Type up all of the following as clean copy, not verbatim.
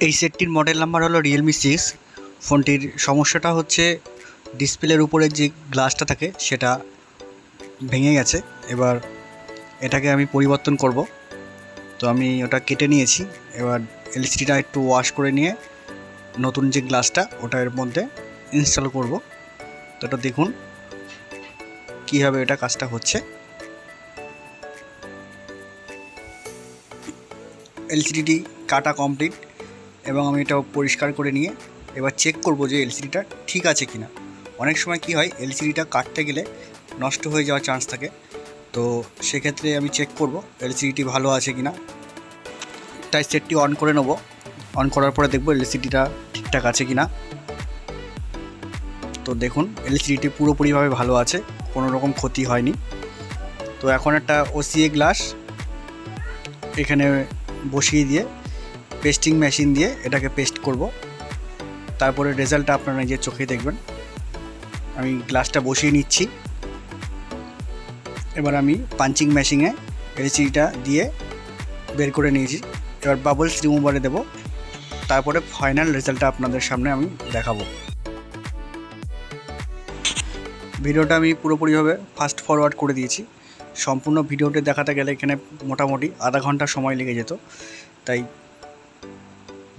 এই সেটটির model number হলো Realme 6। ফোনটির সমস্যাটা হচ্ছে ডিসপ্লের উপরে যে গ্লাসটা থাকে সেটা ভেঙে গেছে। এবার এটাকে আমি পরিবর্তন করব, তো আমি ওটা কেটে নিয়েছি। এবার এলসিডিটা একটু ওয়াশ করে নিয়ে নতুন যে গ্লাসটা ওটা এর মধ্যে ইনস্টল করব। তো এটা দেখুন কীভাবে এটা কাজটা হচ্ছে। এলসিডিটি কাটা কমপ্লিট এবং আমি এটা পরিষ্কার করে নিয়ে এবার চেক করব যে এলসিডিটা ঠিক আছে কিনা। অনেক সময় কি হয়, এলসিডিটা কাটতে গেলে নষ্ট হয়ে যাওয়ার চান্স থাকে, তো সেক্ষেত্রে আমি চেক করব এলসিডিটি ভালো আছে কিনা। তাই সেটটি অন করে নেব। অন করার পরে দেখব এলসিডিটা ঠিকঠাক আছে কিনা। তো দেখুন এলসিডিটি পুরোপুরিভাবে ভালো আছে, কোনো রকম ক্ষতি হয়নি। তো এখন একটা ওসিএ গ্লাস এখানে বসিয়ে দিয়ে পেস্টিং মেশিন দিয়ে এটাকে পেস্ট করব। তারপরে রেজাল্টটা আপনারা নিজের চোখে দেখবেন। আমি গ্লাসটা বসিয়ে নিচ্ছি। এবার আমি পাঞ্চিং মেশিনে এলসিডিটা দিয়ে বের করে নিয়েছি। এবার বাবলস রিমুভারে দেব, তারপরে ফাইনাল রেজাল্টটা আপনাদের সামনে আমি দেখাবো। ভিডিওটা আমি পুরোপুরিভাবে ফাস্ট ফরওয়ার্ড করে দিয়েছি। সম্পূর্ণ ভিডিওটি দেখাতে গেলে এখানে মোটামুটি আধা ঘন্টা সময় লেগে যেত। তাই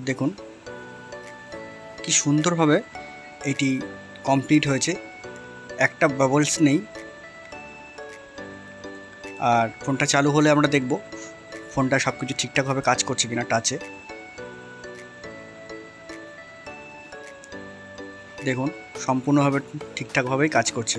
দেখুন কি সুন্দরভাবে এটি কমপ্লিট হয়েছে, একটা বাবলস নেই। আর ফোনটা চালু হলে আমরা দেখব ফোনটা সব কিছু ঠিকঠাকভাবে কাজ করছে কিনা টাচে। দেখুন সম্পূর্ণভাবে ঠিকঠাকভাবেই কাজ করছে।